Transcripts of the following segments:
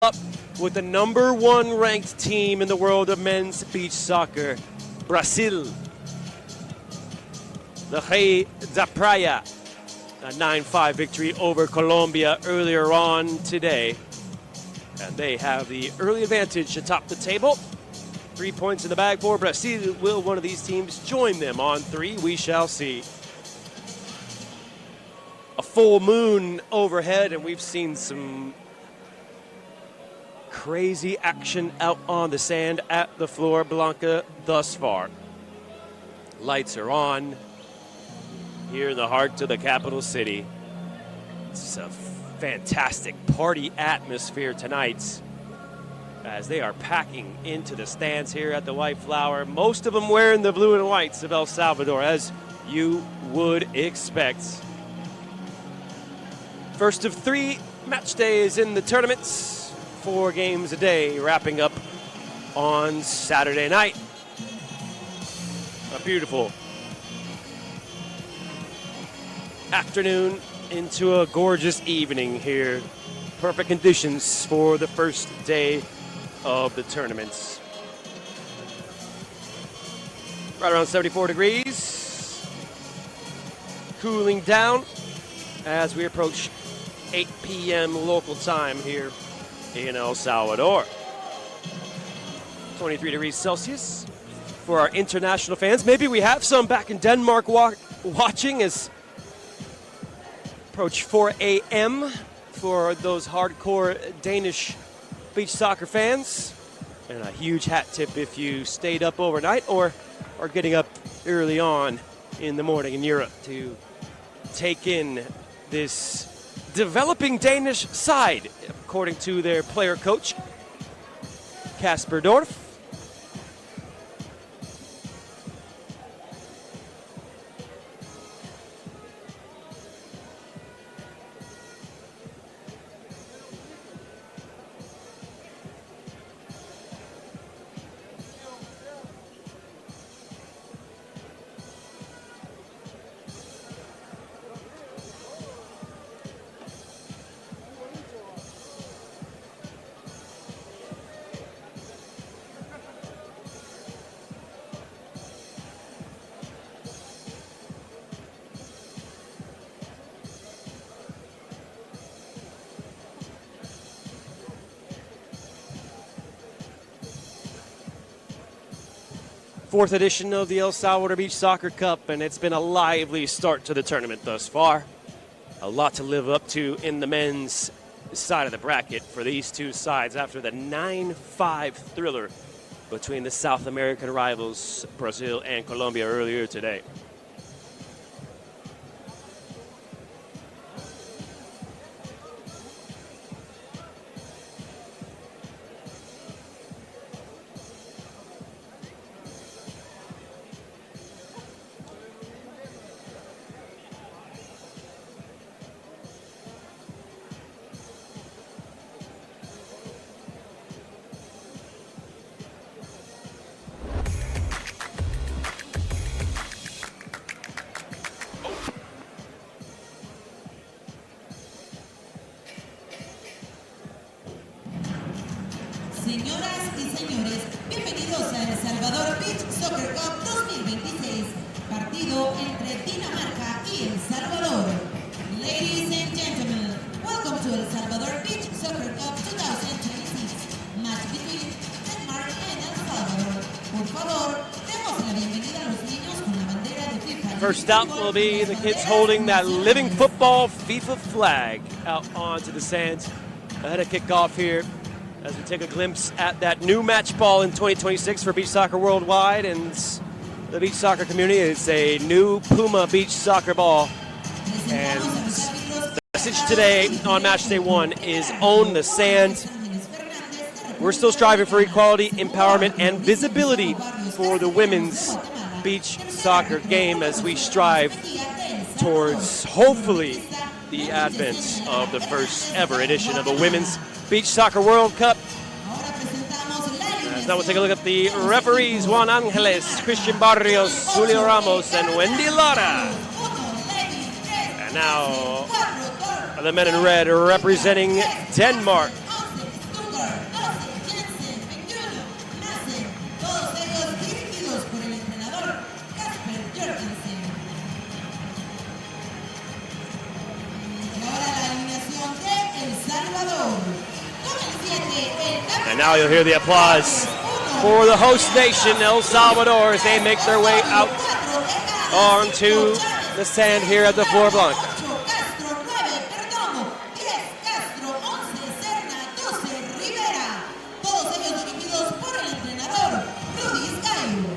up with the #1 ranked team in the world of men's beach soccer, Brazil. The Rei da Praia, a 9-5 victory over Colombia earlier on today. And they have the early advantage atop the table. 3 points in the bag for Brazil. Will one of these teams join them on 3? We shall see. A full moon overhead, and we've seen some crazy action out on the sand at the Flor Blanca thus far. Lights are on here in the heart of the capital city. It's a fantastic party atmosphere tonight as they are packing into the stands here at the White Flower. Most of them wearing the blue and whites of El Salvador, as you would expect. First of 3 match days in the tournaments. 4 games a day, wrapping up on Saturday night. A beautiful afternoon into a gorgeous evening here. Perfect conditions for the first day of the tournaments. Right around 74 degrees. Cooling down as we approach 8 p.m. local time here in El Salvador. 23 degrees Celsius for our international fans. Maybe we have some back in Denmark watching as approach 4 a.m. for those hardcore Danish beach soccer fans. And a huge hat tip if you stayed up overnight or are getting up early on in the morning in Europe to take in this developing Danish side, according to their player coach, Kasper Dorf. Fourth edition of the El Salvador Beach Soccer Cup, and it's been a lively start to the tournament thus far. A lot to live up to in the men's side of the bracket for these two sides after the 9-5 thriller between the South American rivals Brazil and Colombia earlier today. Señoras y señores, bienvenidos a El Salvador Beach Soccer Cup 2026, partido entre Dinamarca y El Salvador. Ladies and gentlemen, welcome to El Salvador Beach Soccer Cup 2026, match between Denmark and El Salvador. Por favor, demos la bienvenida a los niños con la bandera de FIFA. First out will be the kids holding that living football FIFA flag out onto the sands ahead of kickoff here, as we take a glimpse at that new match ball in 2026 for beach soccer worldwide and the beach soccer community. It's a new Puma beach soccer ball. And the message today on match day 1 is own the sand. We're still striving for equality, empowerment, and visibility for the women's beach soccer game as we strive towards, hopefully, the advent of the first ever edition of the Women's Beach Soccer World Cup. Now we'll take a look at the referees: Juan Angeles, Christian Barrios, Julio Ramos, and Wendy Lara. And now the men in red representing Denmark. Jensen, 21, Nassen, todos ellos dirigidos por el entrenador Casper Jorgensen. Y ahora la alineación de El Salvador. Con el 7, el capitán. And now you'll hear the applause for the host nation, El Salvador, as they make their way out onto the sand here at the Flor Blanca. Castro, 9, Perdomo, 10, Castro, 11, Serna, 12, Rivera. Todos ellos dirigidos por el entrenador Rudy Scaio.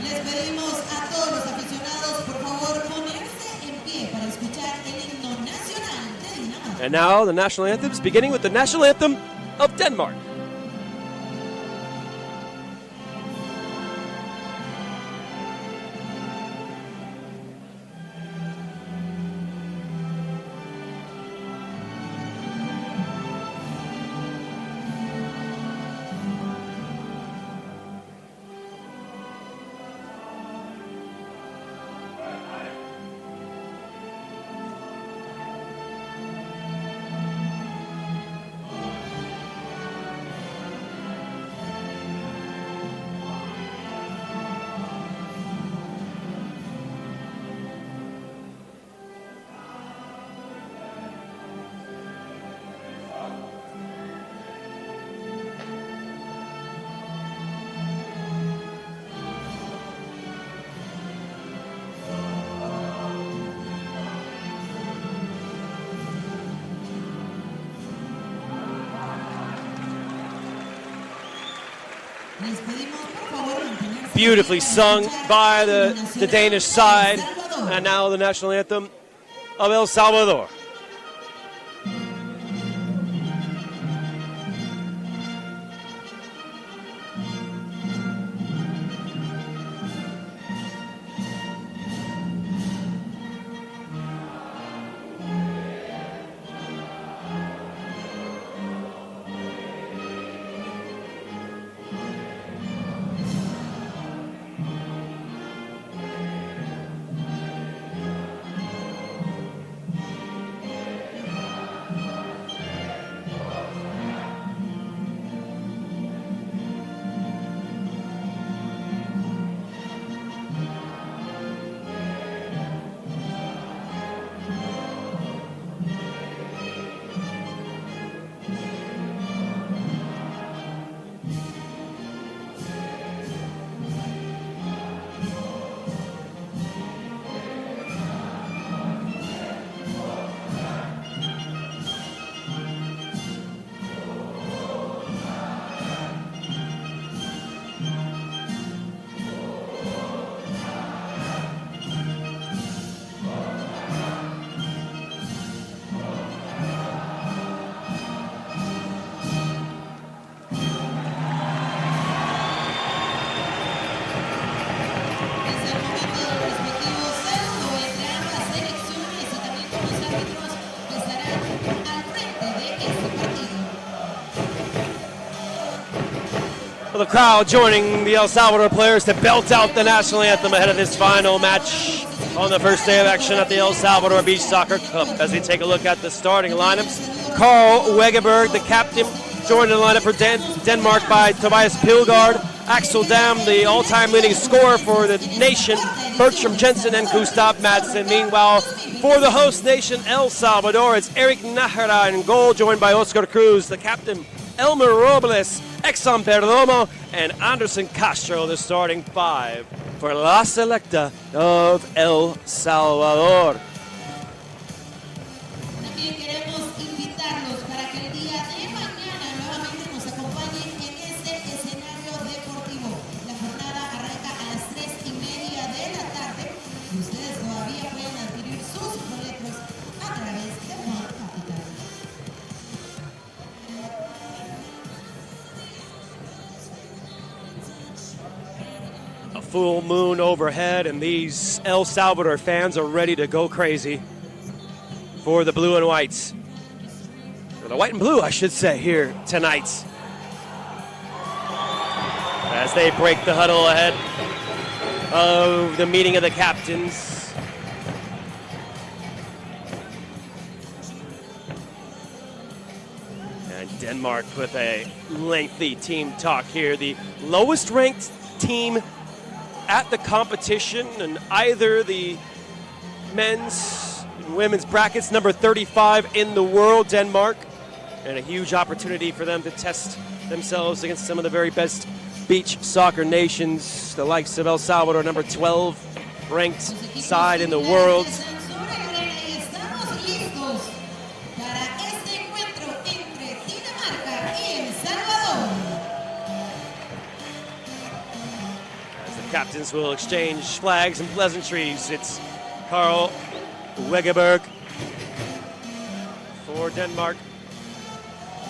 Les pedimos a todos los aficionados, por favor, ponerse en pie para escuchar el himno nacional de Dinamarca. And now the national anthems, beginning with the national anthem of Denmark. Les pedimos, por favor, mantenerse Beautifully sung by the Danish side. Salvador. And now the national anthem of El Salvador. Es el momento del respectivo saludo entre ambas selecciones y también con los árbitros que estarán al frente de este partido. For the crowd joining the El Salvador players to belt out the national anthem ahead of this final match on the first day of action at the El Salvador Beach Soccer Cup. As we take a look at the starting lineups, Carl Wegeberg, the captain, joined in the lineup for Denmark by Tobias Pilgaard, Axel Dam, the all-time leading scorer for the nation, Bertram Jensen and Gustav Madsen. Meanwhile, for the host nation, El Salvador, it's Eric Nájera in goal, joined by Oscar Cruz, the captain, Elmer Robles, Exxon Perdomo, and Anderson Castro, the starting five for La Selecta of El Salvador. También queremos invitarlos para que el día de mañana nuevamente nos acompañen en este escenario deportivo. La jornada arranca a las 3:30 de la tarde y ustedes todavía pueden adquirir sus boletos a través de One Capital. A full moon overhead, and these El Salvador fans are ready to go crazy for the blue and whites. For the white and blue, I should say, here tonight. As they break the huddle ahead of the meeting of the captains. And Denmark with a lengthy team talk here. The lowest ranked team at the competition in either the men's and women's brackets, number 35 in the world, Denmark. And a huge opportunity for them to test themselves against some of the very best beach soccer nations, the likes of El Salvador, number 12 ranked side in the world. As the captains will exchange flags and pleasantries, it's Carl Wegeberg for Denmark.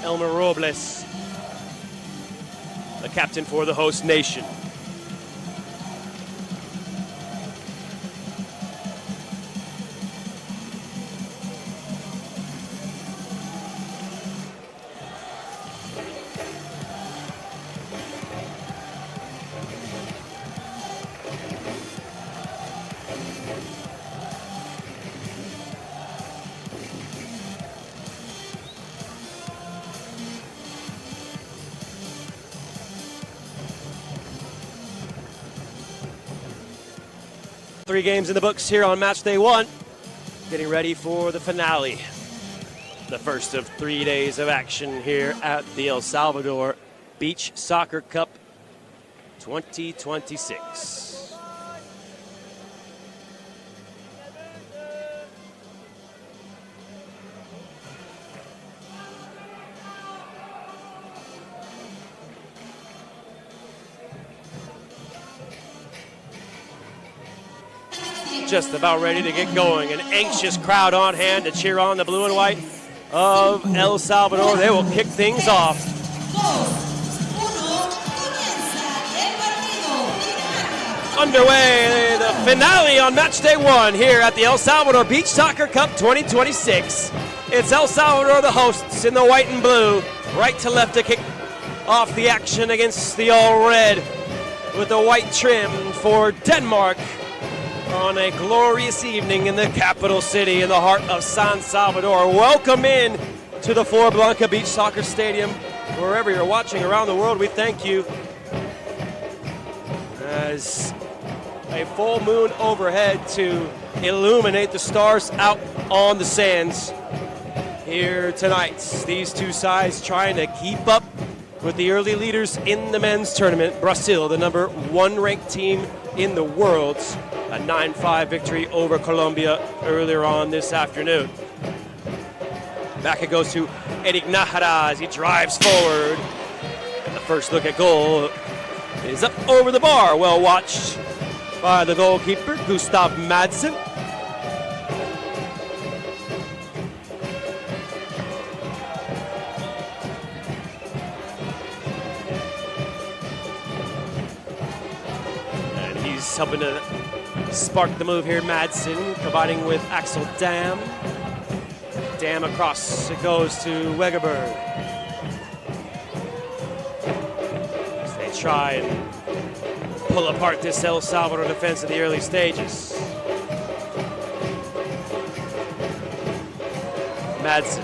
Elmer Robles, the captain for the host nation. Three games in the books here on match day one. Getting ready for the finale. The first of 3 days of action here at the El Salvador Beach Soccer Cup 2026. Just about ready to get going. An anxious crowd on hand to cheer on the blue and white of El Salvador. They will kick things off. Underway, the finale on match day one here at the El Salvador Beach Soccer Cup 2026. It's El Salvador, the hosts, in the white and blue, right to left to kick off the action against the all red with the white trim for Denmark. On a glorious evening in the capital city in the heart of San Salvador. Welcome in to the Flor Blanca Beach Soccer Stadium. Wherever you're watching around the world, we thank you. As a full moon overhead to illuminate the stars out on the sands here tonight. These two sides trying to keep up with the early leaders in the men's tournament. Brazil, the number one ranked team in the world. A 9-5 victory over Colombia earlier on this afternoon. Back it goes to Eric Nájera as he drives forward. And the first look at goal is up over the bar. Well watched by the goalkeeper, Gustav Madsen. And he's helping to spark the move here, Madsen, combining with Axel Dam. Dam across, it goes to Wegeberg. As they try and pull apart this El Salvador defense in the early stages. Madsen.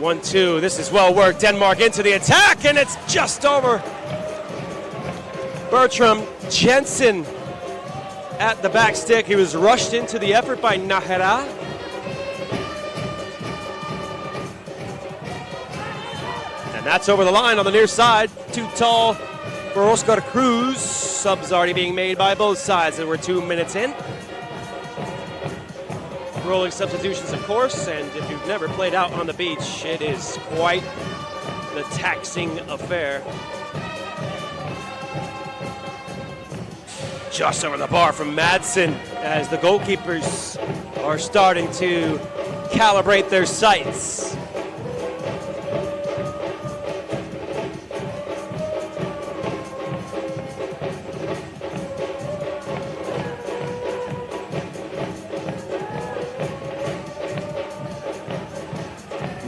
One, two, this is well worked. Denmark into the attack, and it's just over. Bertram Jensen at the back stick. He was rushed into the effort by Nájera. And that's over the line on the near side. Too tall for Oscar Cruz. Subs already being made by both sides, and we're 2 minutes in. Rolling substitutions, of course, and if you've never played out on the beach, it is quite the taxing affair. Just over the bar from Madsen as the goalkeepers are starting to calibrate their sights.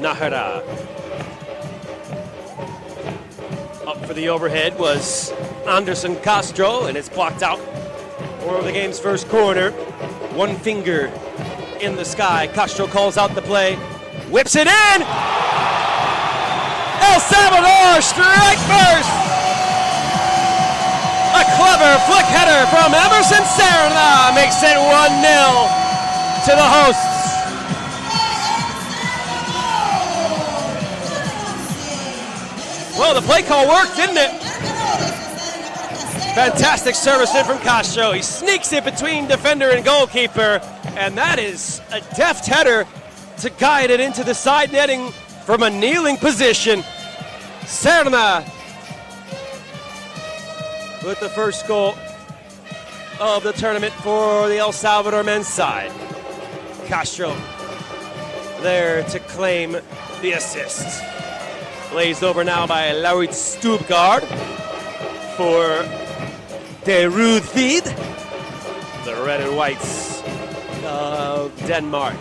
Nájera. Up for the overhead was Anderson Castro, and it's blocked out for the game's first corner. one finger in the sky. Castro calls out the play, whips it in. El Salvador strike first. A clever flick header from Emerson Serna makes it 1-0 to the hosts. Well, the play call worked, didn't it? Fantastic service in from Castro. He sneaks it between defender and goalkeeper, and that is a deft header to guide it into the side netting from a kneeling position. Serna with the first goal of the tournament for the El Salvador men's side. Castro there to claim the assist. Blazed over now by Lauritz Stuttgart for De Rudvid, the red and whites of Denmark.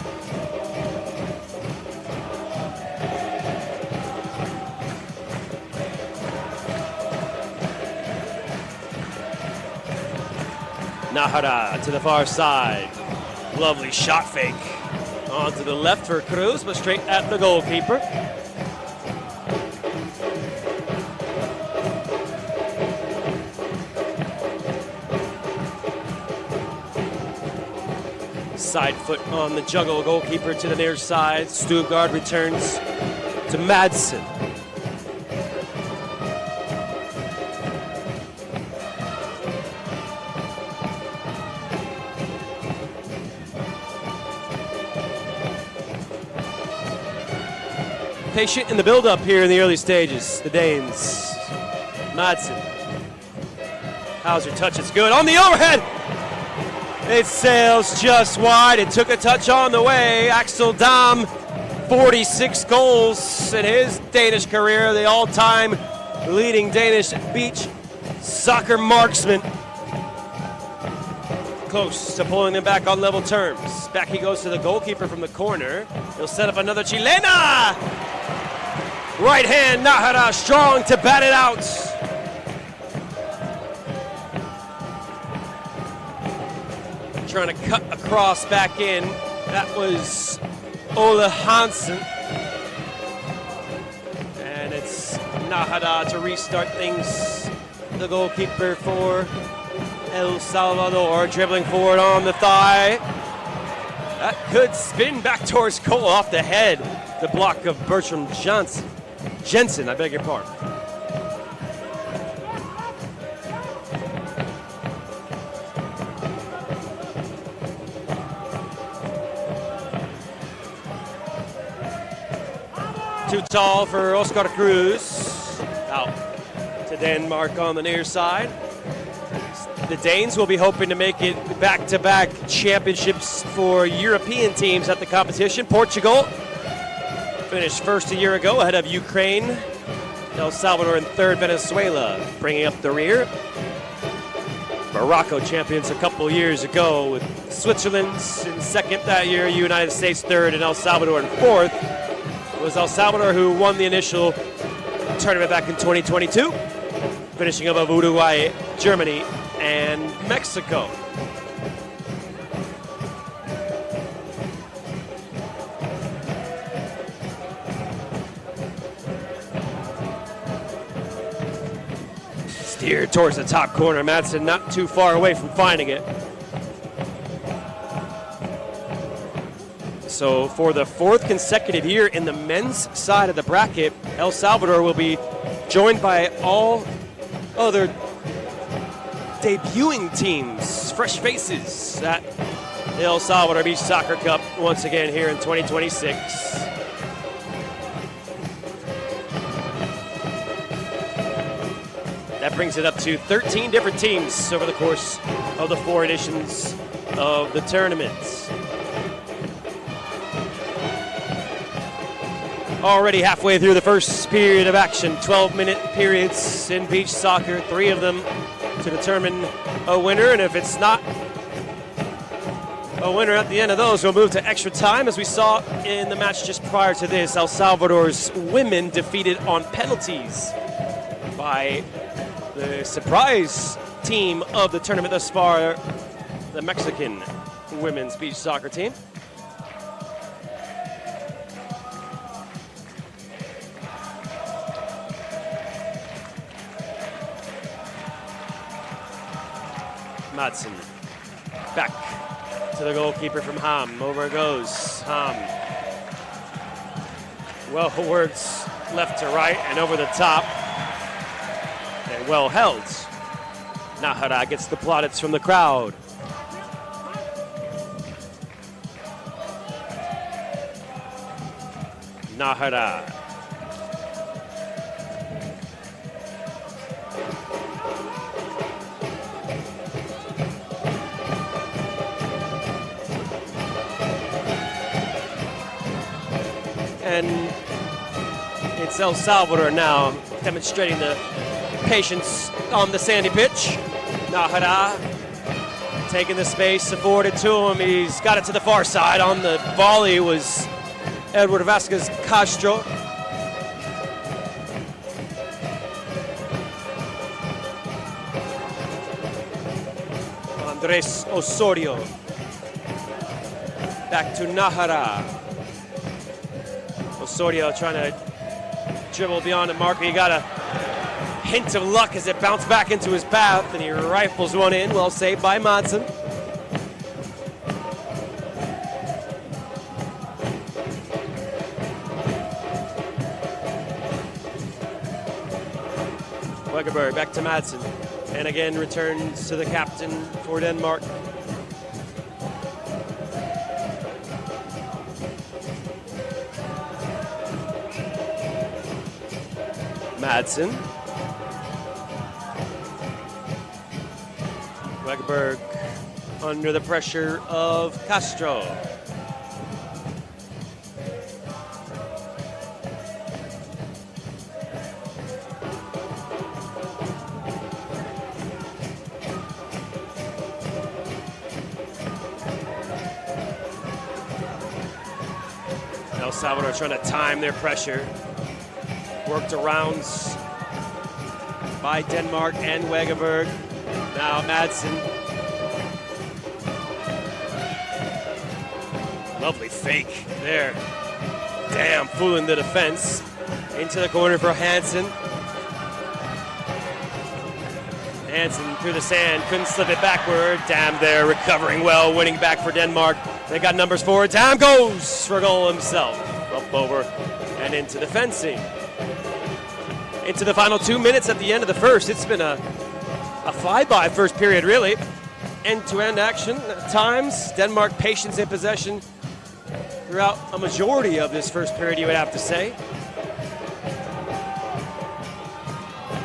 Nahara to the far side. Lovely shot fake onto the left for Cruz, but straight at the goalkeeper. Side foot on the juggle, goalkeeper to the near side. Stuttgart returns to Madsen. Patient in the build-up here in the early stages, the Danes. Madsen. Hauser touch, it's good. On the overhead! It sails just wide. It took a touch on the way. Axel Dam, 46 goals in his Danish career, the all-time leading Danish beach soccer marksman. Close to pulling them back on level terms. Back he goes to the goalkeeper from the corner. He'll set up another Chilena! Right hand, Nahara, strong to bat it out. Trying to cut across back in. That was Ole Hansen. And it's Nahara to restart things. The goalkeeper for El Salvador, dribbling forward on the thigh. That could spin back towards goal off the head. The block of Bertram Jensen, I beg your pardon. Too tall for Oscar Cruz. Out to Denmark on the near side. The Danes will be hoping to make it back-to-back championships for European teams at the competition. Portugal finished first a year ago ahead of Ukraine. El Salvador in third, Venezuela bringing up the rear. Morocco champions a couple years ago with Switzerland in second that year, United States third, and El Salvador in fourth. It was El Salvador who won the initial tournament back in 2022, finishing above Uruguay, Germany, and Mexico. Steered towards the top corner. Madsen not too far away from finding it. So for the fourth consecutive year in the men's side of the bracket, El Salvador will be joined by all other debuting teams, fresh faces at the El Salvador Beach Soccer Cup once again here in 2026. That brings it up to 13 different teams over the course of the 4 editions of the tournament. Already halfway through the first period of action, 12-minute periods in beach soccer, 3 of them to determine a winner, and if it's not a winner at the end of those, we'll move to extra time. As we saw in the match just prior to this, El Salvador's women defeated on penalties by the surprise team of the tournament thus far, the Mexican women's beach soccer team. Madsen back to the goalkeeper from Ham. Over it goes. Ham. Well works left to right and over the top. And well held. Nahara gets the plaudits from the crowd. Nahara. And it's El Salvador now demonstrating the patience on the sandy pitch. Nahara taking the space afforded to him. He's got it to the far side. On the volley was Edward Vasquez Castro. Andres Osorio. Back to Nahara. Osorio trying to dribble beyond the marker. He got a hint of luck as it bounced back into his path, and he rifles one in. Well saved by Madsen. Wegerberg back to Madsen, and again returns to the captain for Denmark. Madsen. Wegerberg under the pressure of Castro. El Salvador trying to time their pressure. Worked around by Denmark and Wegerberg. Now Madsen. Lovely fake there. Damn, fooling the defense. Into the corner for Hansen. Hansen through the sand, couldn't slip it backward. Dam there, recovering well, winning back for Denmark. They got numbers forward. Dam goes for goal himself. Up over and into the fencing. Into the final 2 minutes at the end of the first. It's been a fly-by first period, really. End-to-end action at times. Denmark patience in possession throughout a majority of this first period, you would have to say.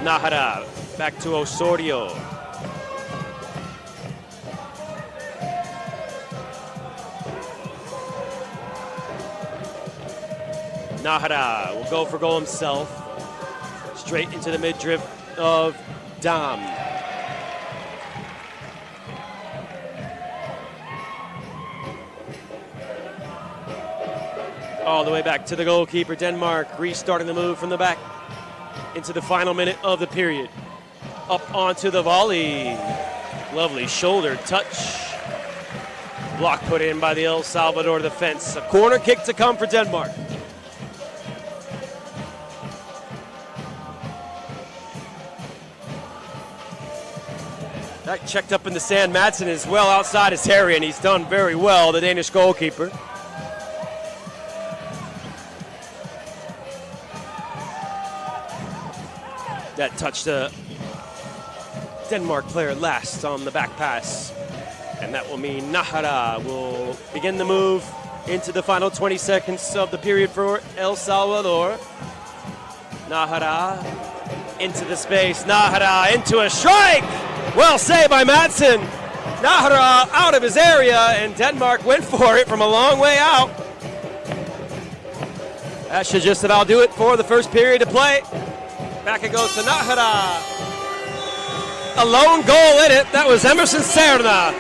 Nahara back to Osorio. Nahara will go for goal himself. Straight into the mid-drift of Dam. All the way back to the goalkeeper, Denmark, restarting the move from the back into the final minute of the period. Up onto the volley. Lovely shoulder touch. Block put in by the El Salvador defense. A corner kick to come for Denmark. That checked up in the sand. Madsen is well outside his area, and he's done very well, the Danish goalkeeper. That touched the Denmark player last on the back pass. And that will mean Nahara will begin the move into the final 20 seconds of the period for El Salvador. Nahara into the space. Nahara into a strike! Well saved by Madsen. Nahara out of his area, and Denmark went for it from a long way out. That should just about do it for the first period of play. Back it goes to Nahara. A lone goal in it. That was Emerson Serna,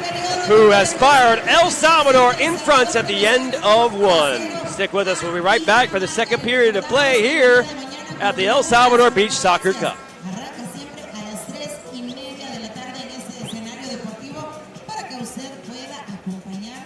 who has fired El Salvador in front at the end of one. Stick with us. We'll be right back for the second period of play here at the El Salvador Beach Soccer Cup. Arranca siempre a las 3:30 de la tarde en este escenario deportivo para que usted pueda acompañar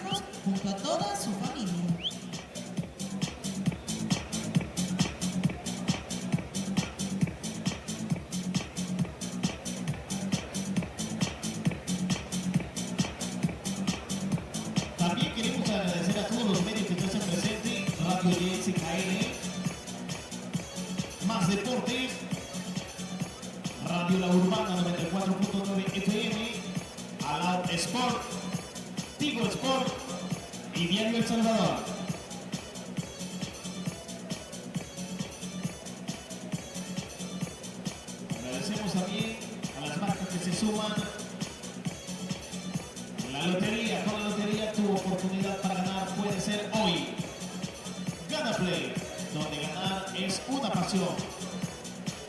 Tigo Sport y Diario El Salvador. Agradecemos también a las marcas que se suman. La lotería, con la lotería tu oportunidad para ganar puede ser hoy. Gana Play, donde ganar es una pasión.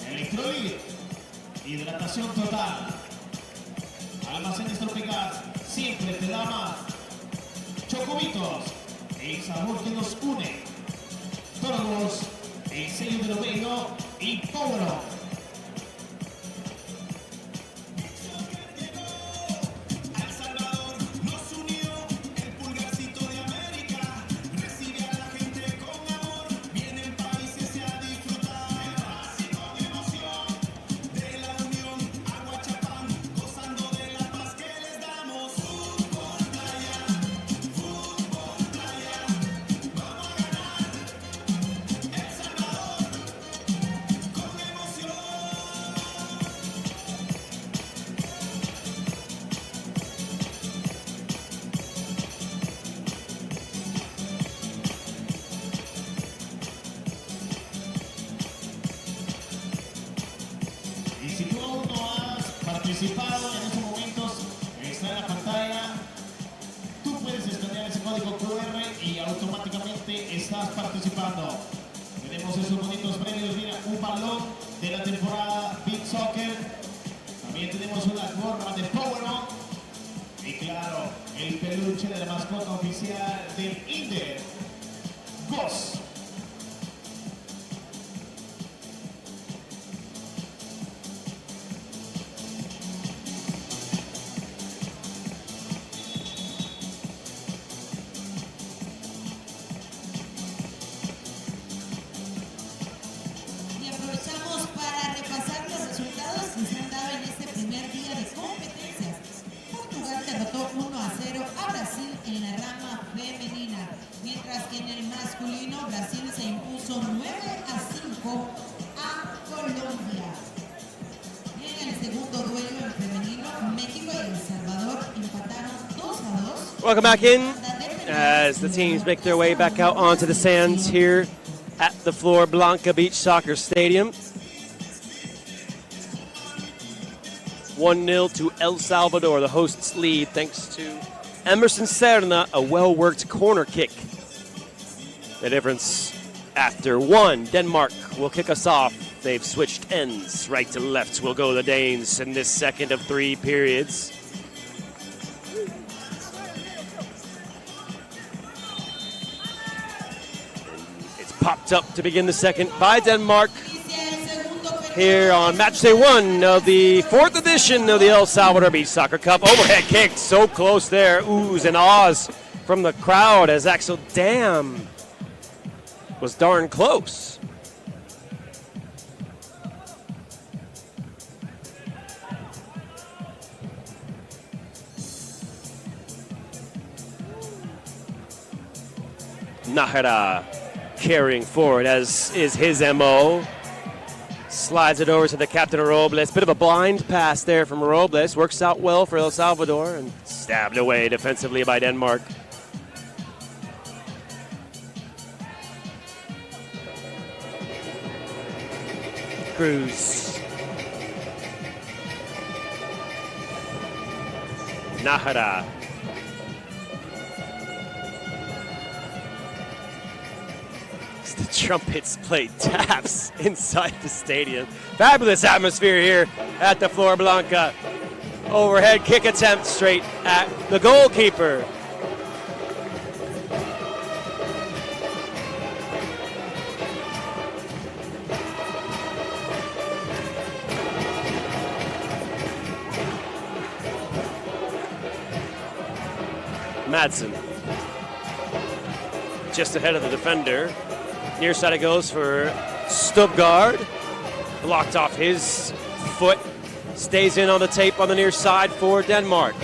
Electrolit, hidratación total. Almacenes Tropicals, siempre te da más. Chocobitos, el sabor que nos une. Torgos, el sello de lo bello y Power. Y si tú aún no has participado en estos momentos, está en la pantalla, tú puedes escanear ese código QR y automáticamente estás participando. Tenemos esos bonitos premios, mira, un balón de la temporada Big Soccer, también tenemos una gorra de Power On y claro, el peluche de la mascota oficial del Inder, Ghost. Y aprovechamos para repasar los resultados que se han dado en este primer día de competencias. Portugal derrotó 1-0 a Brasil en la rama femenina, mientras que en el masculino Brasil se impuso 9-5 a Colombia. En el segundo duelo en femenino, México y El Salvador empataron 2-2. Welcome back in as the teams make their way back out onto the sands here at the Flor Blanca Beach Soccer Stadium. 1-0 to El Salvador, the hosts lead, thanks to Emerson Serna, a well-worked corner kick. The difference after one. Denmark will kick us off. They've switched ends. Right to left will go the Danes in this second of three periods. It's popped up to begin the second by Denmark. Here on match day one of the fourth edition of the El Salvador Beach Soccer Cup. Overhead kick, so close there. Oohs and ahs from the crowd as Axel Dam was darn close. Nahara carrying forward, as is his MO. Slides it over to the captain of Robles. Bit of a blind pass there from Robles. Works out well for El Salvador and stabbed away defensively by Denmark. Cruz. Nahara. The trumpets play taps inside the stadium. Fabulous atmosphere here at the Flor Blanca. Overhead kick attempt straight at the goalkeeper. Madsen. Just ahead of the defender. Near side it goes for Stuttgart. Blocked off his foot. Stays in on the tape on the near side for Denmark.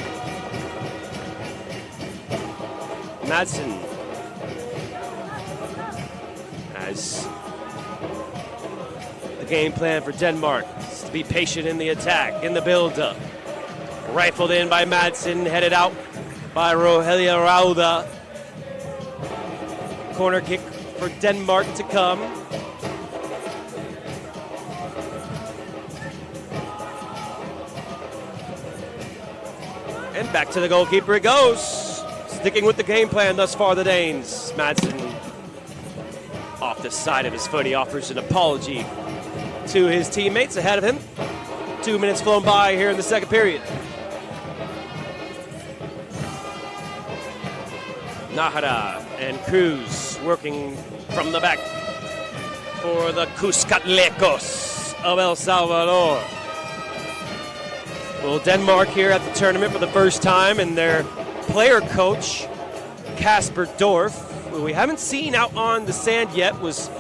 Madsen has the game plan for Denmark is to be patient in the attack, in the build-up. Rifled in by Madsen, headed out by Rogelia Rauda. Corner kick for Denmark to come. And back to the goalkeeper it goes. Sticking with the game plan thus far, the Danes. Madsen off the side of his foot. He offers an apology to his teammates ahead of him. 2 minutes flown by here in the second period. Nahara and Cruz working from the back for the Cuscatlecos of El Salvador. Well, Denmark here at the tournament for the first time, and their player coach, Kasper Dorf, who we haven't seen out on the sand yet, was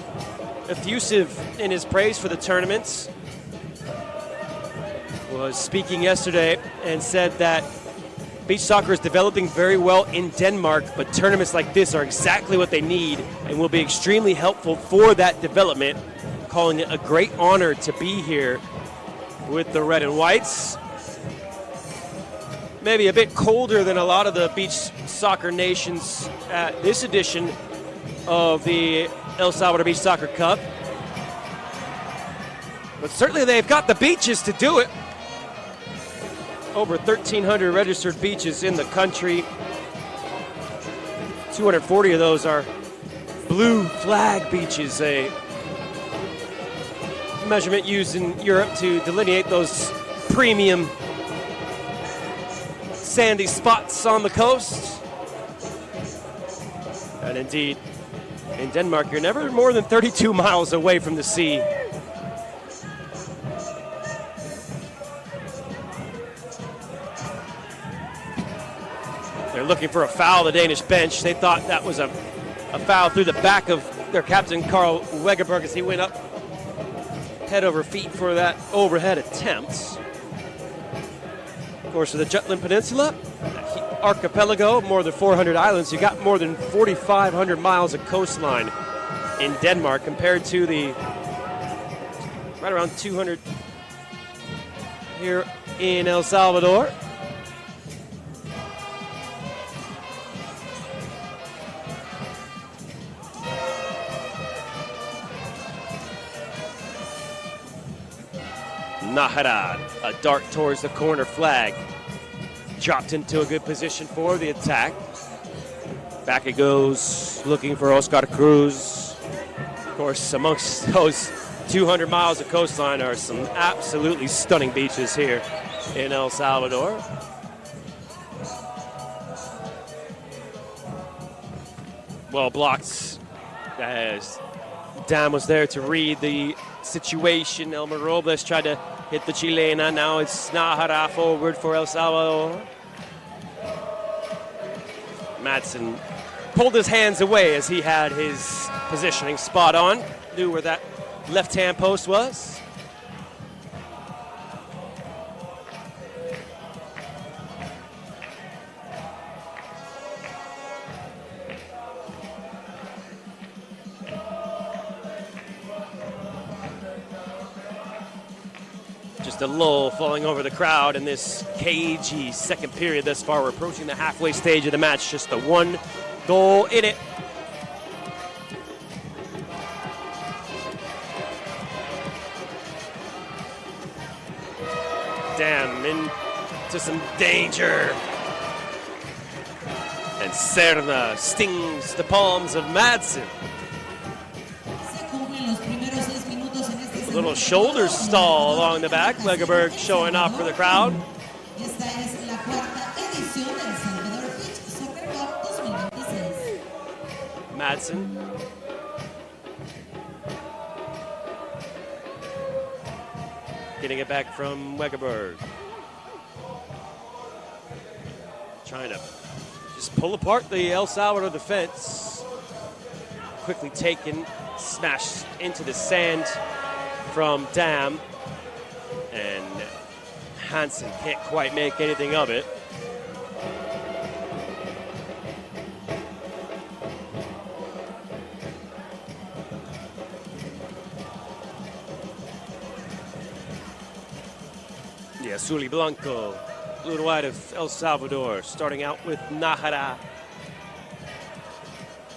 effusive in his praise for the tournaments. Was speaking yesterday and said that beach soccer is developing very well in Denmark, but tournaments like this are exactly what they need and will be extremely helpful for that development, calling it a great honor to be here with the red and whites. Maybe a bit colder than a lot of the beach soccer nations at this edition of the El Salvador Beach Soccer Cup. But certainly they've got the beaches to do it. Over 1,300 registered beaches in the country. 240 of those are blue flag beaches, a measurement used in Europe to delineate those premium sandy spots on the coast. And indeed, in Denmark, you're never more than 32 miles away from the sea. They're looking for a foul, the Danish bench. They thought that was a foul through the back of their captain, Carl Wegerberg, as he went up head over feet for that overhead attempt. Of course, for the Jutland Peninsula, archipelago, more than 400 islands, you got more than 4,500 miles of coastline in Denmark compared to the right around 200 here in El Salvador. Nahara, a dart towards the corner flag. Dropped into a good position for the attack. Back it goes, looking for Oscar Cruz. Of course, amongst those 200 miles of coastline are some absolutely stunning beaches here in El Salvador. Well blocked as Dam was there to read the situation. Elmer Robles tried to hit the Chilena. Now it's Nahara forward for El Salvador. Madsen pulled his hands away as he had his positioning spot on. Knew where that left-hand post was. Just a lull falling over the crowd in this cagey second period thus far. We're approaching the halfway stage of the match. Just the one goal in it. Damn, into some danger. And Serna stings the palms of Madsen. A little shoulder stall along the back. Wegerberg showing off for the crowd. Madsen. Getting it back from Wegerberg. Trying to just pull apart the El Salvador defense. Quickly taken, smashed into the sand from Dam, and Hansen can't quite make anything of it. The Azul y Blanco blue and white of El Salvador, starting out with Nájera.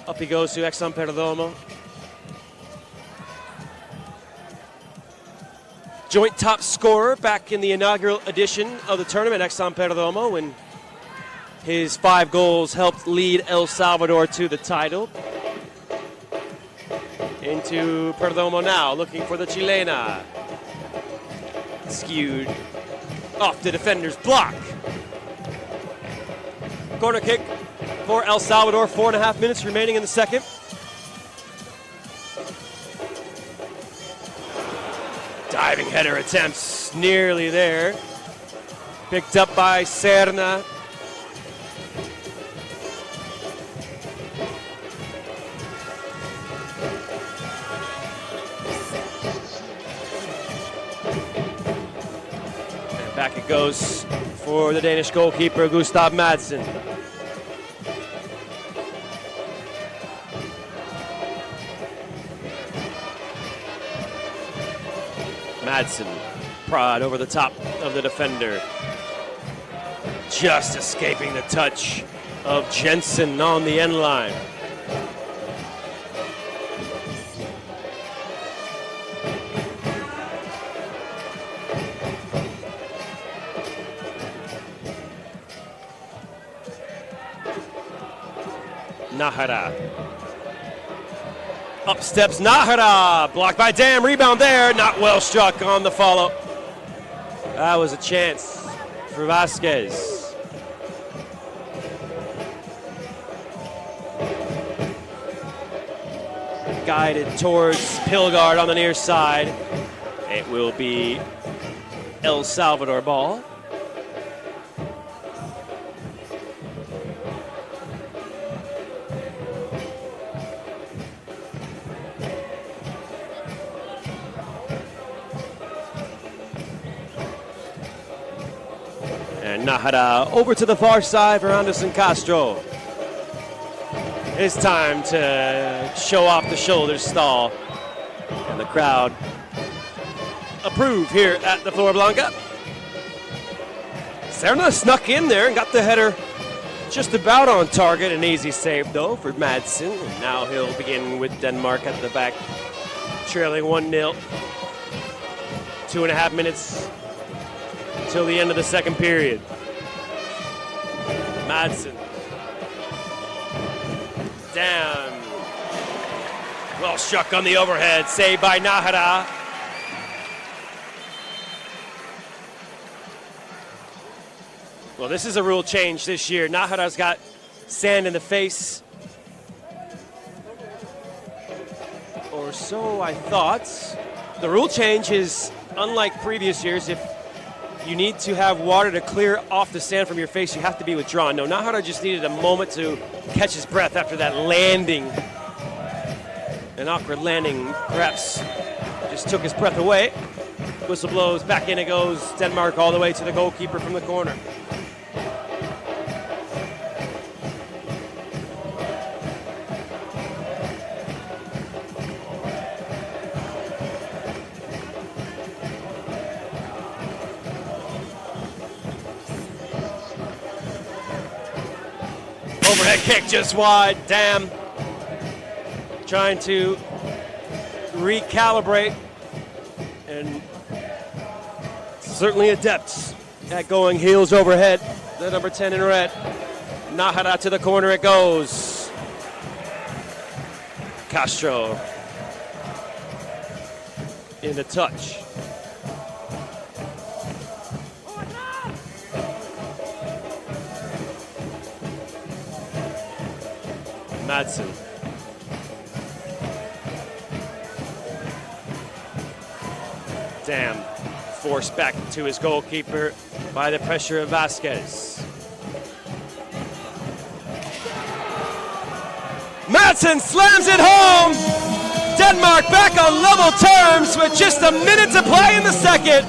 Up he goes to Exxon Perdomo. Joint top scorer back in the inaugural edition of the tournament, Exxon Perdomo, when his 5 goals helped lead El Salvador to the title. Into Perdomo now, looking for the Chilena. Skewed off the defender's block. Corner kick for El Salvador, 4.5 minutes remaining in the second. Diving header attempts, nearly there. Picked up by Serna. And back it goes for the Danish goalkeeper, Gustav Madsen. Madsen, prod over the top of the defender. Just escaping the touch of Jensen on the end line. Nájera. Up steps Nájera, blocked by Dam, rebound there, not well struck on the follow. That was a chance for Vasquez. Guided towards Pilgard on the near side. It will be El Salvador ball. And Nájera over to the far side for Anderson Castro. It's time to show off the shoulder stall. And the crowd approve here at the Flor Blanca. Serna snuck in there and got the header just about on target. An easy save though for Madsen. And now he'll begin with Denmark at the back, trailing 1-0. 2.5 minutes till the end of the second period. Madsen. Down. Well struck on the overhead. Saved by Nájera. Well, this is a rule change this year. Nájera's got sand in the face. Or so I thought. The rule change is, unlike previous years, if you need to have water to clear off the sand from your face, you have to be withdrawn. No, Nájera just needed a moment to catch his breath after that landing. An awkward landing, perhaps just took his breath away. Whistle blows, back in it goes. Denmark all the way to the goalkeeper from the corner. Overhead kick just wide. Dam trying to recalibrate, and certainly adept at going heels overhead. The number 10 in red. Nájera to the corner it goes. Castro in the touch. Madsen. Dam forced back to his goalkeeper by the pressure of Vasquez. Madsen slams it home. Denmark back on level terms with just a minute to play in the second.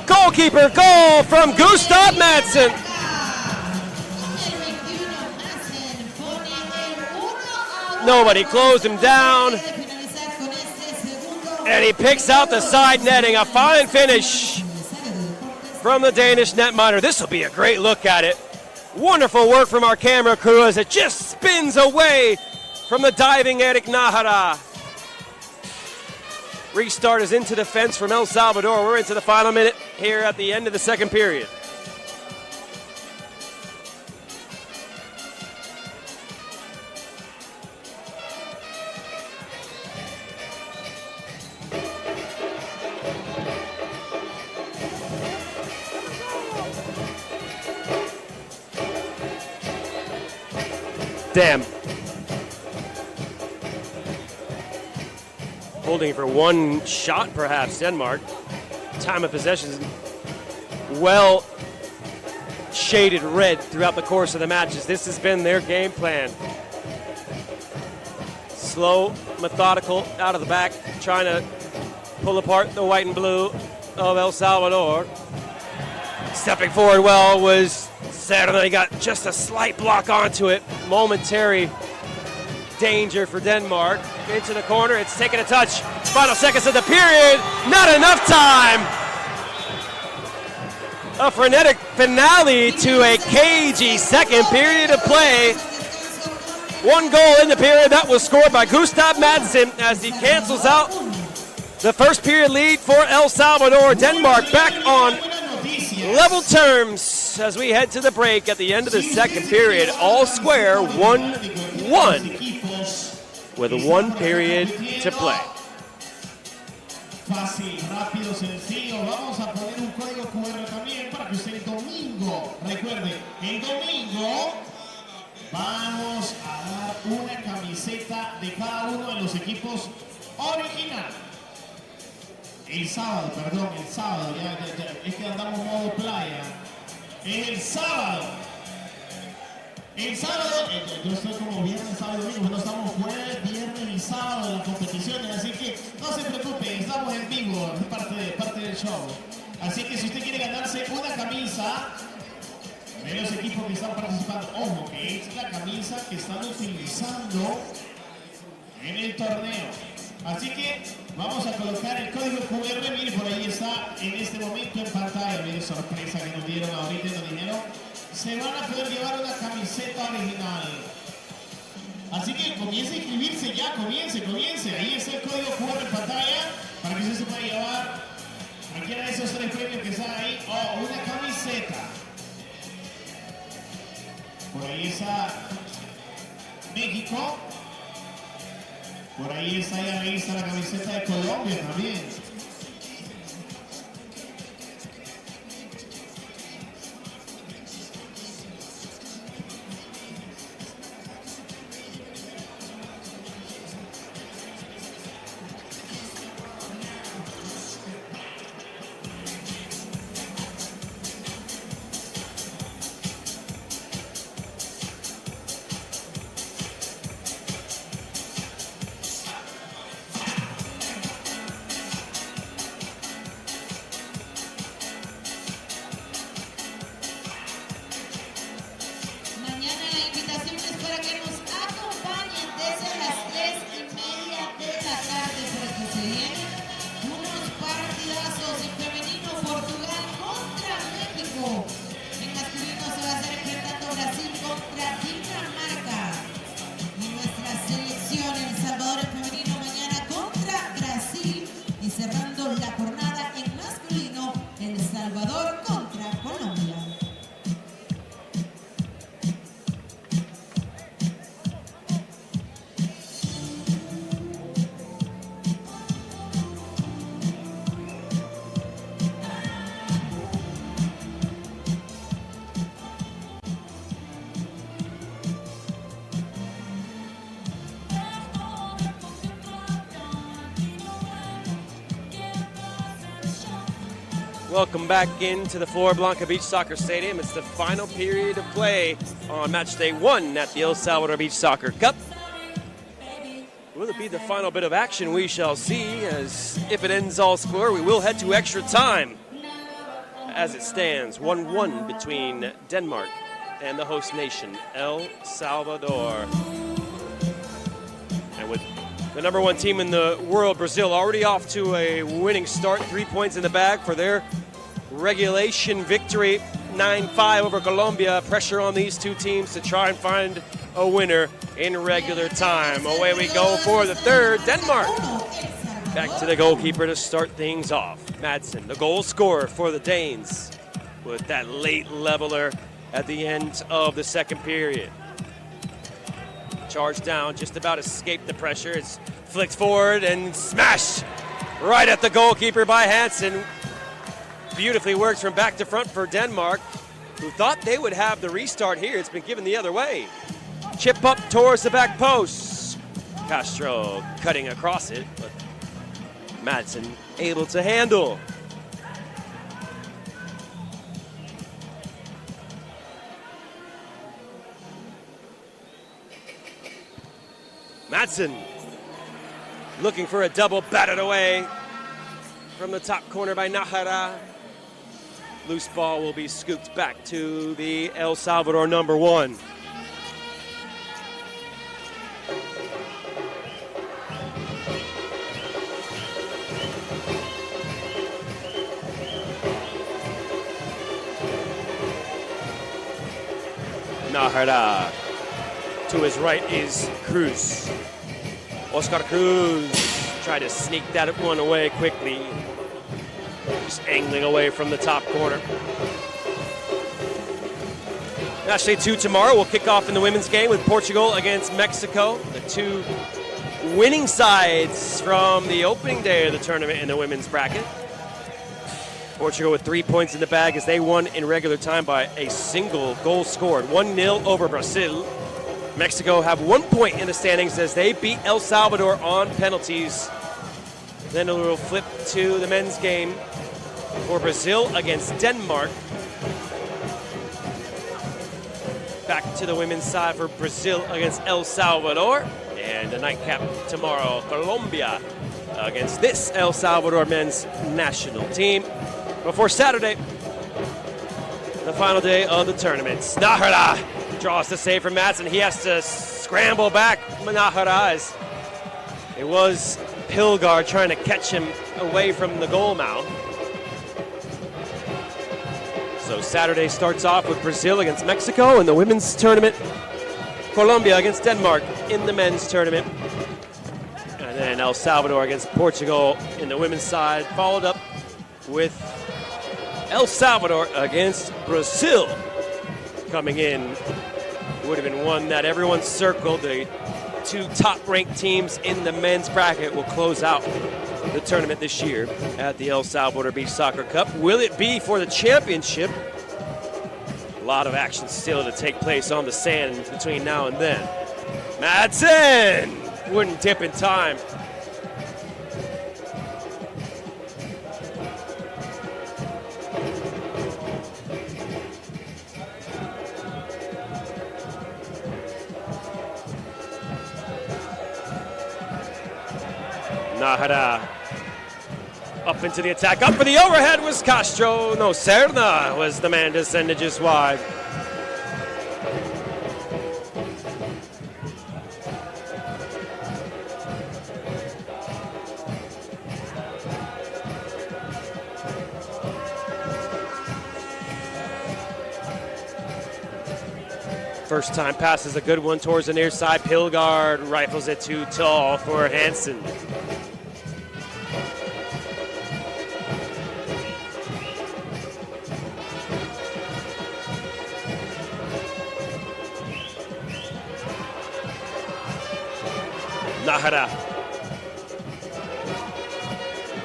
Goalkeeper goal from Gustav Madsen. Nobody closed him down. And he picks out the side netting. A fine finish from the Danish netminder. This will be a great look at it. Wonderful work from our camera crew as it just spins away from the diving Eric Nahara. Restart is into the fence from El Salvador. We're into the final minute here at the end of the second period. Damn. Holding for one shot, perhaps, Denmark. Time of possession is well shaded red throughout the course of the matches. This has been their game plan. Slow, methodical, out of the back, trying to pull apart the white and blue of El Salvador. Stepping forward well was Cerda. He got just a slight block onto it. Momentary danger for Denmark. Into the corner, it's taking a touch. Final seconds of the period, not enough time. A frenetic finale to a cagey second period of play. One goal in the period that was scored by Gustav Madsen as he cancels out the first period lead for El Salvador. Denmark back on level terms as we head to the break at the end of the second period. All square, 1-1 with 1 period to play. Fácil, rápido, sencillo. Vamos a poner un código QR también para que usted el domingo, recuerde, el domingo vamos a dar una camiseta de cada uno de los equipos original. El sábado, perdón, el sábado, ya, es que andamos modo playa. El sábado, yo estoy como viernes, sábado y domingo, no estamos jueves, viernes y sábado en las competiciones, así que no se preocupe, estamos en vivo, es parte del show. Así que si usted quiere ganarse una camisa de los equipos que están participando, ojo, que es la camisa que están utilizando en el torneo. Así que vamos a colocar el código QR, mire, por ahí está en este momento en pantalla, mire, sorpresa que nos dieron ahorita y nos dijeron, se van a poder llevar una camiseta original. Así que comience a inscribirse ya, comience. Ahí está el código QR en pantalla para que usted se pueda llevar cualquiera de esos 3 premios que están ahí o una camiseta. Por ahí está México. Por ahí está ya vista la camiseta de Colombia también. En masculino se va a estar enfrentando Brasil contra Dinamarca. Y nuestra selección El Salvador en femenino mañana contra Brasil. Y cerrando la jornada en masculino, El Salvador contra Colombia. Welcome back into the Flor Blanca Beach Soccer Stadium. It's the final period of play on match day 1 at the El Salvador Beach Soccer Cup. Will it be the final bit of action? We shall see, as if it ends all score, we will head to extra time. As it stands, 1-1 between Denmark and the host nation, El Salvador. And with the #1 team in the world, Brazil, already off to a winning start, 3 points in the bag for their regulation victory, 9-5 over Colombia. Pressure on these two teams to try and find a winner in regular time. Away we go for the third. Denmark back to the goalkeeper to start things off. Madsen, the goal scorer for the Danes, with that late leveler at the end of the second period. Charged down, just about escaped the pressure. It's flicked forward and smashed right at the goalkeeper by Hansen. Beautifully works from back to front for Denmark, who thought they would have the restart here. It's been given the other way. Chip up towards the back post. Castro cutting across it, but Madsen able to handle. Madsen looking for a double, batted away from the top corner by Nahara. Loose ball will be scooped back to the El Salvador number 1. Nahara. To his right is Cruz. Oscar Cruz tried to sneak that one away quickly. Just angling away from the top corner. Match day 2 tomorrow will kick off in the women's game with Portugal against Mexico. The two winning sides from the opening day of the tournament in the women's bracket. Portugal with 3 points in the bag as they won in regular time by a single goal scored. 1-0 over Brazil. Mexico have 1 point in the standings as they beat El Salvador on penalties. Then a little flip to the men's game for Brazil against Denmark. Back to the women's side for Brazil against El Salvador. And a nightcap tomorrow, Colombia against this El Salvador men's national team. Before Saturday, the final day of the tournament. Nahara draws the save from Madsen. He has to scramble back. Nahara, it was Pilgard trying to catch him away from the goal mouth. So Saturday starts off with Brazil against Mexico in the women's tournament. Colombia against Denmark in the men's tournament. And then El Salvador against Portugal in the women's side, followed up with El Salvador against Brazil. Coming in would have been one that everyone circled. The two top-ranked teams in the men's bracket will close out the tournament this year at the El Salvador Beach Soccer Cup. Will it be for the championship? A lot of action still to take place on the sand between now and then. Madsen wouldn't dip in time. Nahara up into the attack, up for the overhead was Castro. No, Serna was the man to send it just wide. First time pass is a good one towards the near side. Pilgard rifles it too tall for Hansen. Nahara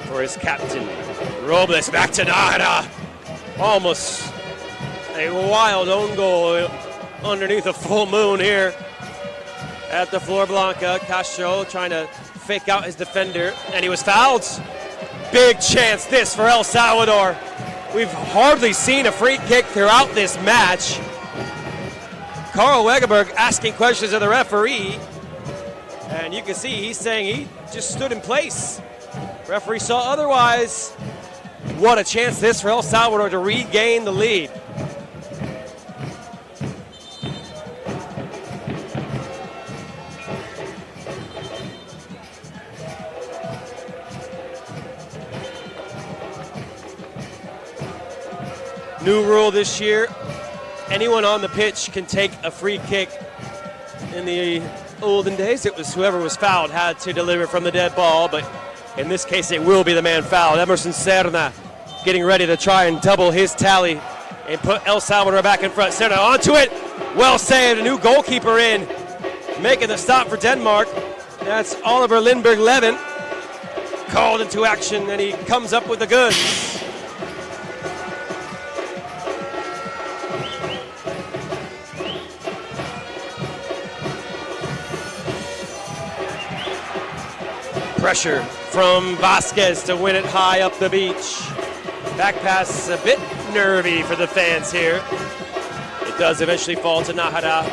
for his captain. Robles back to Nahara. Almost a wild own goal underneath a full moon here at the Flor Blanca. Castro trying to fake out his defender, and he was fouled. Big chance this for El Salvador. We've hardly seen a free kick throughout this match. Carl Wegeberg asking questions of the referee. And you can see he's saying he just stood in place. Referee saw otherwise. What a chance this for El Salvador to regain the lead. New rule this year, anyone on the pitch can take a free kick. In the olden days, it was whoever was fouled had to deliver from the dead ball, but in this case, it will be the man fouled. Emerson Serna getting ready to try and double his tally and put El Salvador back in front. Serna onto it. Well saved. A new goalkeeper in, making the stop for Denmark. That's Oliver Lindberg-Levin called into action, and he comes up with the goods. Pressure from Vasquez to win it high up the beach. Back pass a bit nervy for the fans here. It does eventually fall to Nahara,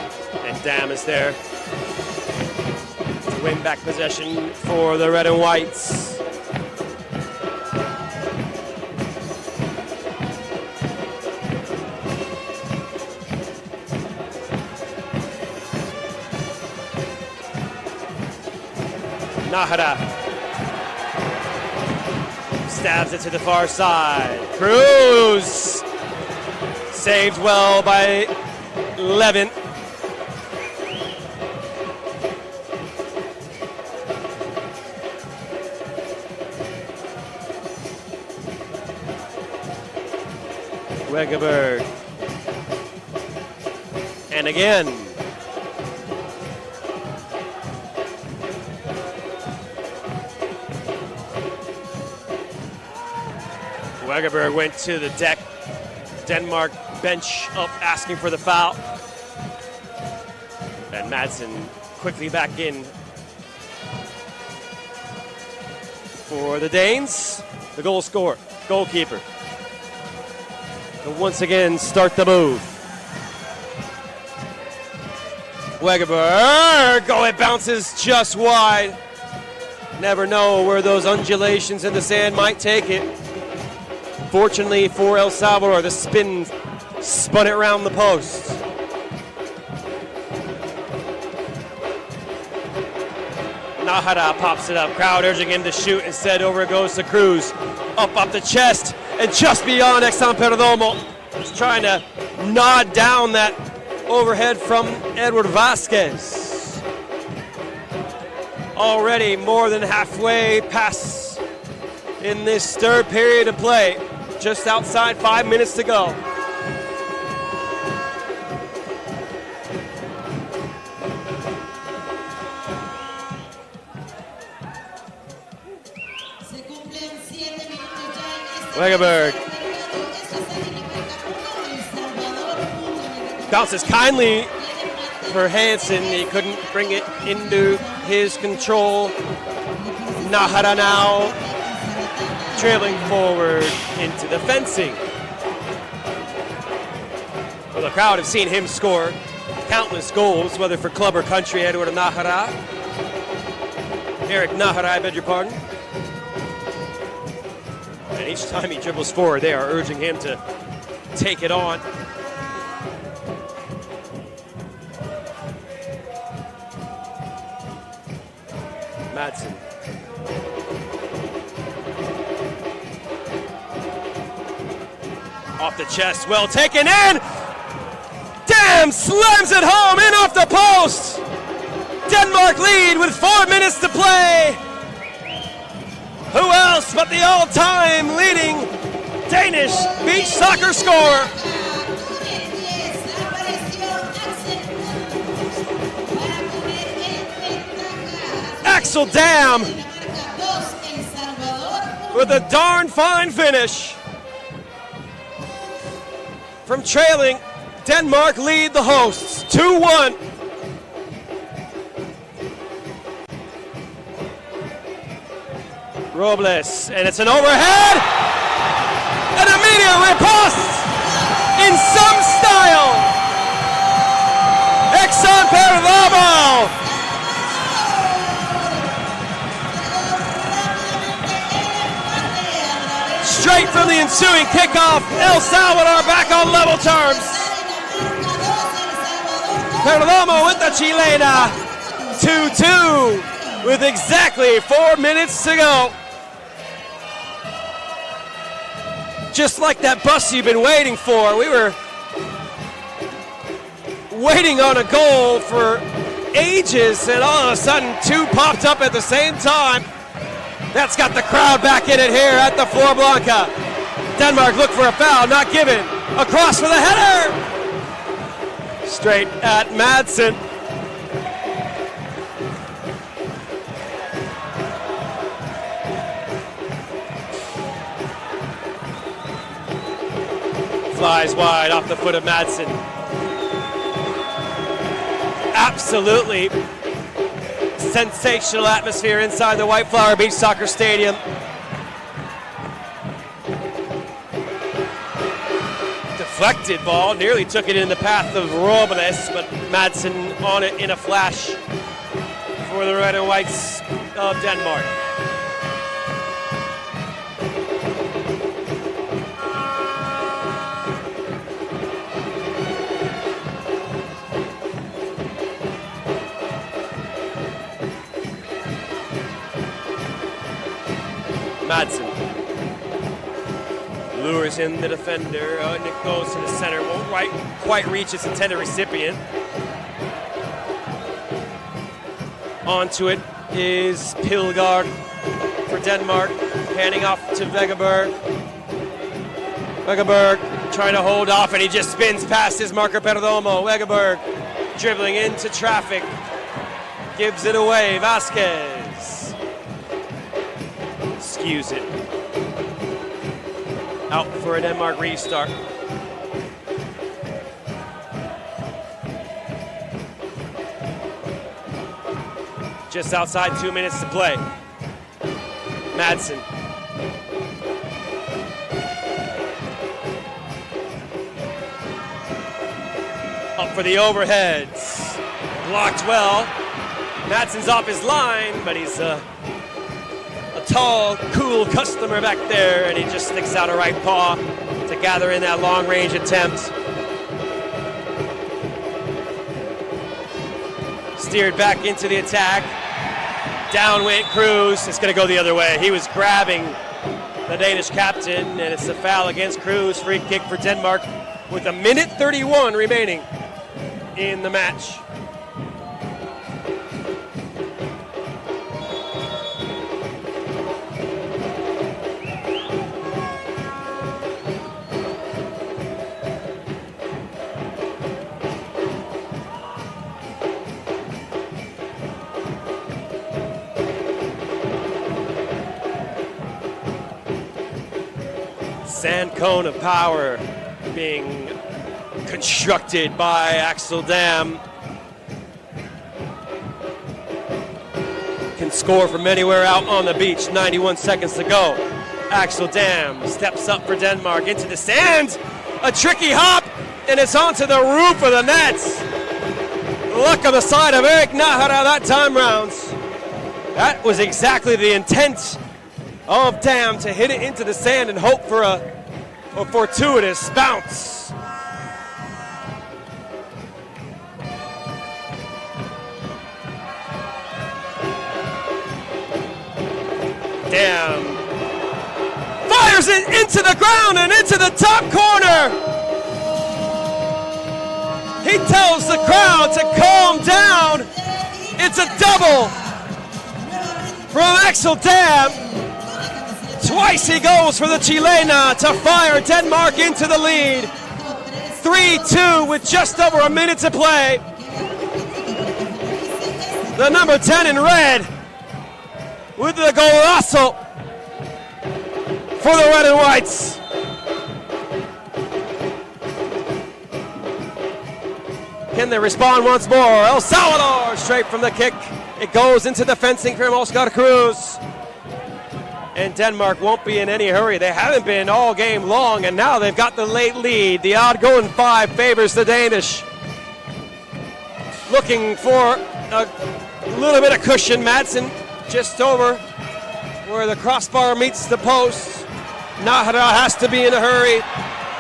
and Dam is there to win back possession for the red and whites. Nahara stabs it to the far side. Cruz saved well by Levin. Wegeberg. And again. Wegeberg went to the deck. Denmark bench up asking for the foul. And Madsen quickly back in for the Danes. The goal scorer, goalkeeper. To once again start the move. Wegeberg, oh, it bounces just wide. Never know where those undulations in the sand might take it. Fortunately for El Salvador, the spin spun it around the post. Nahara pops it up. Crowd urging him to shoot. Instead, over it goes to Cruz. Up the chest, and just beyond Exxon Perdomo. Just trying to nod down that overhead from Edward Vasquez. Already more than halfway past in this third period of play. Just outside 5 minutes to go. Wegeberg bounces kindly for Hansen. He couldn't bring it into his control. Nahara now trailing forward into the fencing. Well, the crowd have seen him score countless goals, whether for club or country. Edward Nahara. Eric Nahara, I beg your pardon. And each time he dribbles forward, they are urging him to take it on. Madsen. Off the chest, well taken in. Dam slams it home, in off the post. Denmark lead with 4 minutes to play. Who else but the all-time leading Danish beach soccer scorer? Axel Dam with a darn fine finish. From trailing, Denmark lead the hosts 2-1. Robles, and it's an overhead. An immediate riposte in some style. Exxon Perdomo. Straight from the ensuing kickoff, El Salvador back on level terms. Perdomo with the chilena. 2-2 with exactly 4 minutes to go. just like that bus you've been waiting for. We were waiting on a goal for ages, and all of a sudden 2 popped up at the same time. That's got the crowd back in it here at the Flor Blanca. Denmark look for a foul, not given. Across for the header! Straight at Madsen. Flies wide off the foot of Madsen. Absolutely sensational atmosphere inside the White Flower Beach Soccer Stadium. Deflected ball, nearly took it in the path of Robles, but Madsen on it in a flash for the red and whites of Denmark. Madsen lures in the defender, and it goes to the center. Won't quite reach its intended recipient. Onto it is Pilgaard for Denmark, handing off to Vegaberg. Vegaberg trying to hold off, and he just spins past his marker Perdomo. Vegaberg dribbling into traffic, gives it away. Vasquez skews it. Out for a Denmark restart. Just outside 2 minutes to play. Madsen. Up for the overheads. Blocked well. Madsen's off his line, but he's a tall, cool customer back there, and he just sticks out a right paw to gather in that long-range attempt. Steered back into the attack. Down went Cruz. It's going to go the other way. He was grabbing the Danish captain, and it's a foul against Cruz. Free kick for Denmark with 1:31 remaining in the match. Sand cone of power being constructed by Axel Dam. Can score from anywhere out on the beach. 91 seconds to go. Axel Dam steps up for Denmark into the sand. A tricky hop, and it's onto the roof of the nets. Luck on the side of Eric Nahara that time round. That was exactly the intent of Dam, to hit it into the sand and hope for a fortuitous bounce. Dam fires it into the ground and into the top corner. He tells the crowd to calm down. It's a double from Axel Dam. Twice he goes for the Chilena to fire Denmark into the lead. 3-2 with just over a minute to play. The number 10 in red with the golazo for the red and whites. Can they respond once more? El Salvador straight from the kick. It goes into the fencing from Oscar Cruz. And Denmark won't be in any hurry. They haven't been all game long, and now they've got the late lead. The odd going 5 favors the Danish. Looking for a little bit of cushion. Madsen just over where the crossbar meets the post. Nahara has to be in a hurry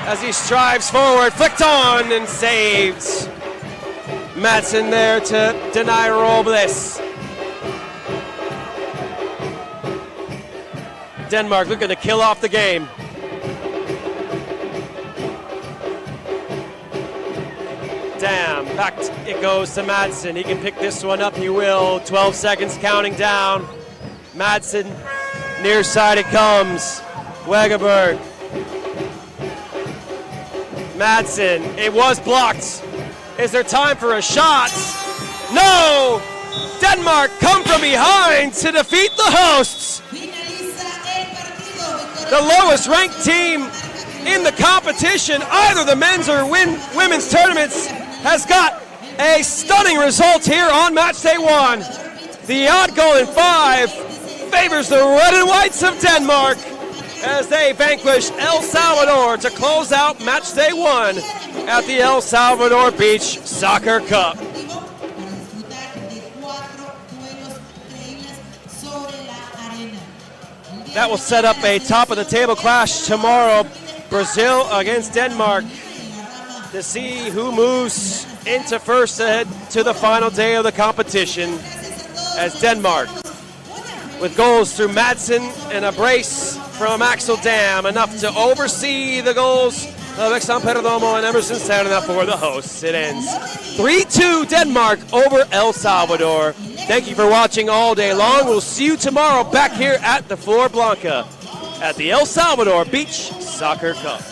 as he strives forward. Flicked on and saves. Madsen there to deny Robles. Denmark looking to kill off the game. Dam. Back it goes to Madsen. He can pick this one up, he will. 12 seconds counting down. Madsen, near side it comes. Wegerberg. Madsen, it was blocked. Is there time for a shot? No! Denmark come from behind to defeat the hosts. The lowest ranked team in the competition, either the men's or women's tournaments, has got a stunning result here on match day 1. The odd goal in 5 favors the red and whites of Denmark as they vanquish El Salvador to close out match day 1 at the El Salvador Beach Soccer Cup. That will set up a top of the table clash tomorrow. Brazil against Denmark to see who moves into first ahead to the final day of the competition, as Denmark, with goals through Madsen and a brace from Axel Dam, enough to oversee the goals of Exxon Perdomo and Emerson Serna for the hosts. It ends 3-2 Denmark over El Salvador. Thank you for watching all day long. We'll see you tomorrow back here at the Flor Blanca at the El Salvador Beach Soccer Cup.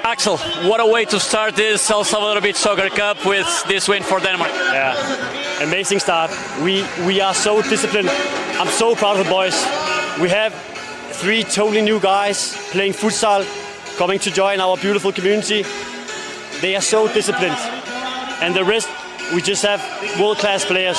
Axel, what a way to start this El Salvador Beach Soccer Cup with this win for Denmark. Yeah, amazing start. We are so disciplined. I'm so proud of the boys. We have 3 totally new guys playing futsal, coming to join our beautiful community. They are so disciplined. And the rest, we just have world-class players.